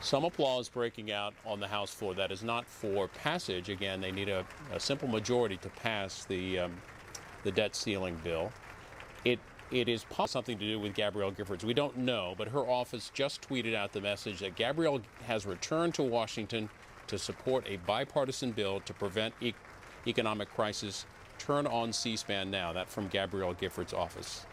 Some applause breaking out on the House floor. That is not for passage. Again, they need a simple majority to pass the debt ceiling bill. It is possibly something to do with Gabrielle Giffords. We don't know, but her office just tweeted out the message that Gabrielle has returned to Washington to support a bipartisan bill to prevent economic crisis. Turn on C-SPAN now. That from Gabrielle Giffords' office.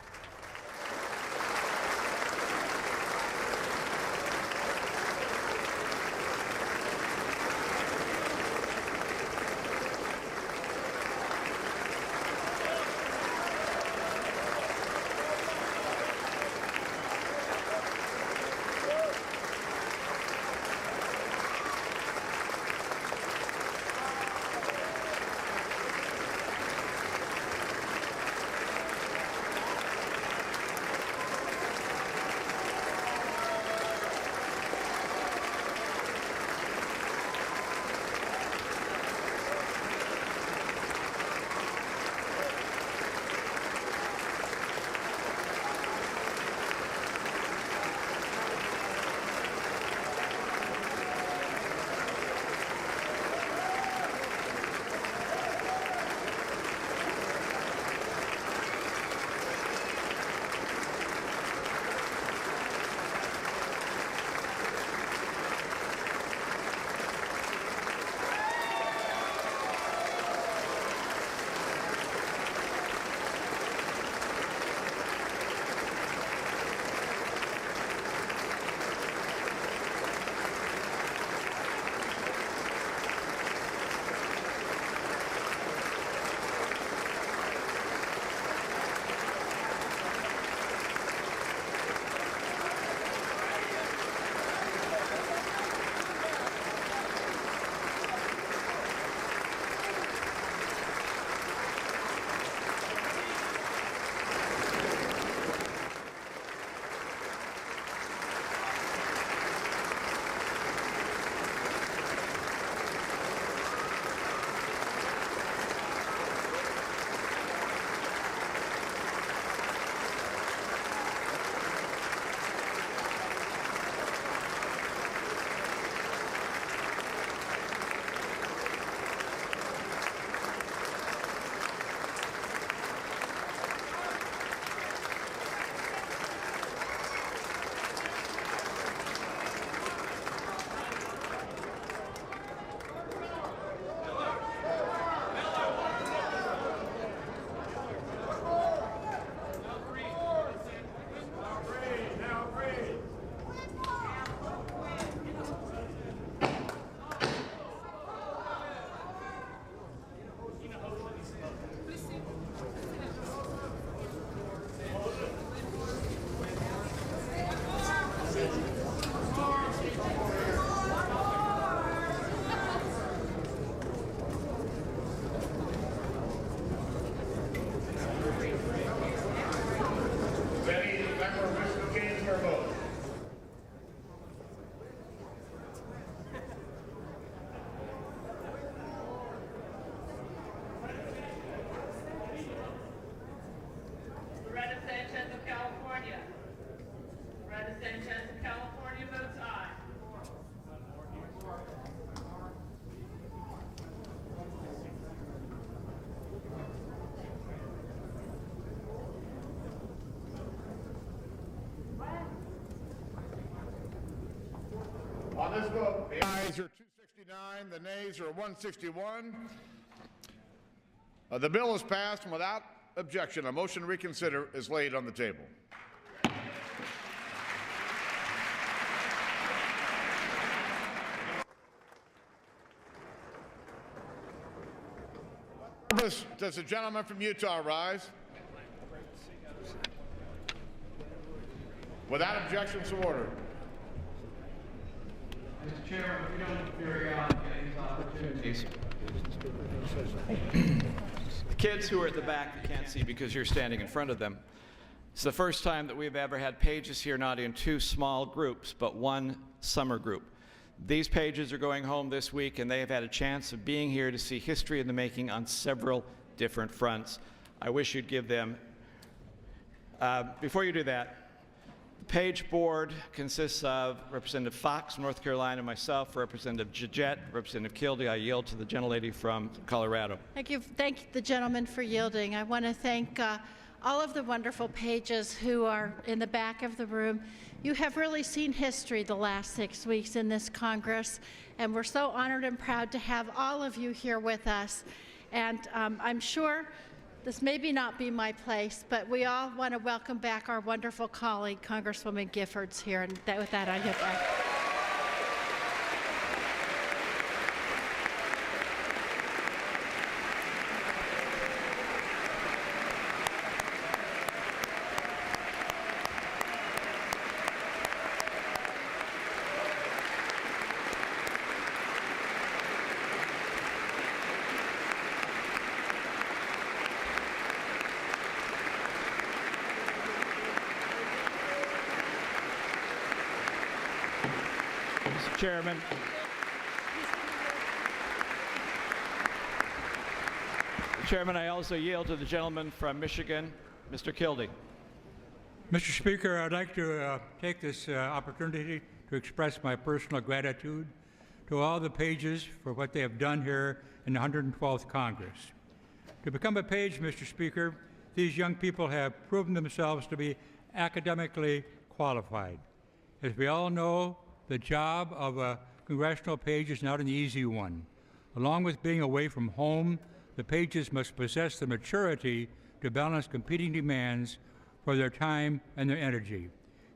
On this vote, the ayes are 269, the nays are 161. The bill is passed, and without objection, a motion to reconsider is laid on the table. Does the gentleman from Utah rise? Without objection, so ordered. Mr. Chairman, we don't periodically get these opportunities. The kids who are at the back you can't see because you're standing in front of them. It's the first time that we've ever had pages here not in two small groups, but one summer group. These pages are going home this week, and they have had a chance of being here to see history in the making on several different fronts. I wish you'd give them. Before you do that, Page board consists of Representative Fox, North Carolina, myself, Representative Georgette, Representative Kildee. I yield to the gentlelady from Colorado. Thank you the gentleman for yielding. I want to thank all of the wonderful pages who are in the back of the room. You have really seen history the last 6 weeks in this Congress, and we're so honored and proud to have all of you here with us. And I'm sure this may not be my place, but we all want to welcome back our wonderful colleague, Congresswoman Giffords, here. And with that, I yield back. Mr. Chairman. Mr. Chairman, I also yield to the gentleman from Michigan, Mr. Kildee. Mr. Speaker, I'd like to take this opportunity to express my personal gratitude to all the pages for what they have done here in the 112th Congress. To become a page, Mr. Speaker, these young people have proven themselves to be academically qualified. As we all know, the job of a congressional page is not an easy one. Along with being away from home, the pages must possess the maturity to balance competing demands for their time and their energy.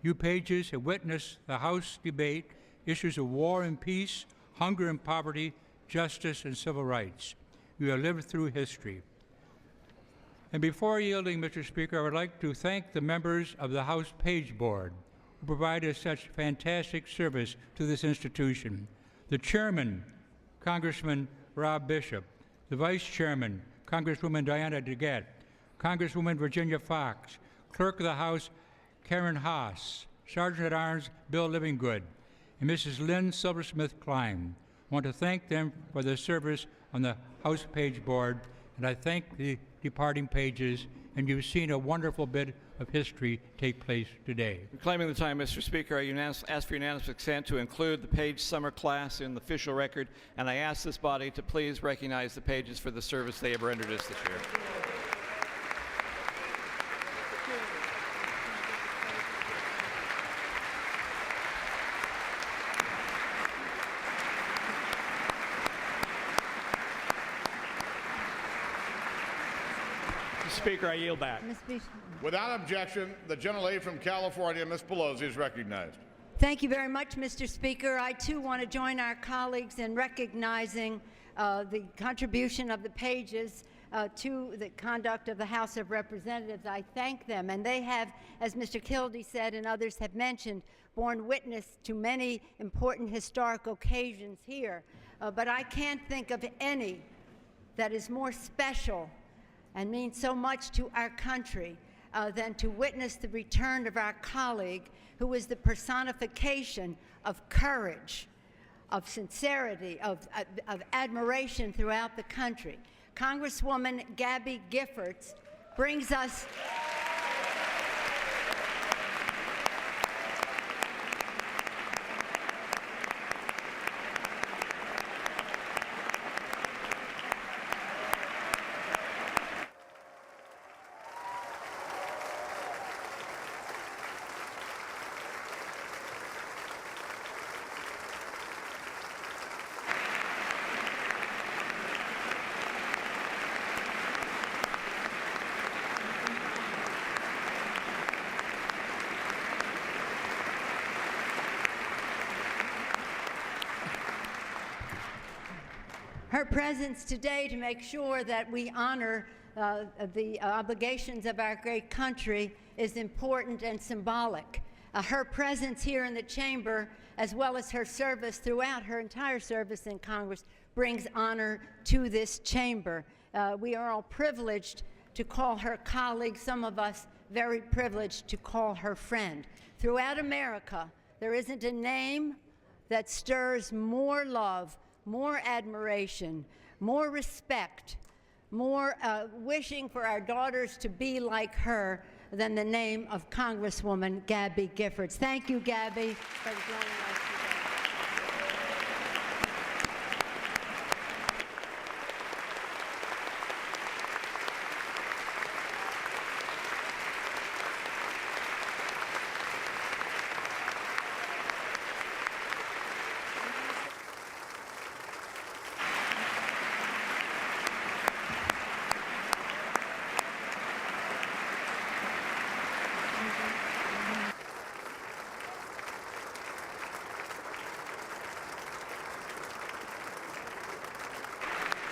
You pages have witnessed the House debate issues of war and peace, hunger and poverty, justice and civil rights. You have lived through history. And before yielding, Mr. Speaker, I would like to thank the members of the House Page Board who provided such fantastic service to this institution. The chairman, Congressman Rob Bishop, the vice chairman, Congresswoman Diana DeGette, Congresswoman Virginia Fox, Clerk of the House Karen Haas, Sergeant at Arms Bill Livingood, and Mrs. Lynn Silversmith Klein. I want to thank them for their service on the House Page Board, and I thank the departing pages, and you've seen a wonderful bit of history take place today. Reclaiming the time, Mr. Speaker, I ask for unanimous consent to include the Page Summer Class in the official record, and I ask this body to please recognize the pages for the service they have rendered us this year. Speaker, I yield back. Without objection, the gentlelady from California, Ms. Pelosi, is recognized. Thank you very much, Mr. Speaker. I, too, want to join our colleagues in recognizing the contribution of the pages to the conduct of the House of Representatives. I thank them, and they have, as Mr. Kildee said and others have mentioned, borne witness to many important historic occasions here. But I can't think of any that is more special and means so much to our country than to witness the return of our colleague who is the personification of courage, of sincerity, of admiration throughout the country. Congresswoman Gabby Giffords brings us her presence today to make sure that we honor the obligations of our great country is important and symbolic. Her presence here in the chamber, as well as her service throughout her entire service in Congress, brings honor to this chamber. We are all privileged to call her colleague, some of us very privileged to call her friend. Throughout America, there isn't a name that stirs more love, more admiration, more respect, more wishing for our daughters to be like her than the name of Congresswoman Gabby Giffords. Thank you, Gabby, for joining us today.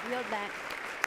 Yield back.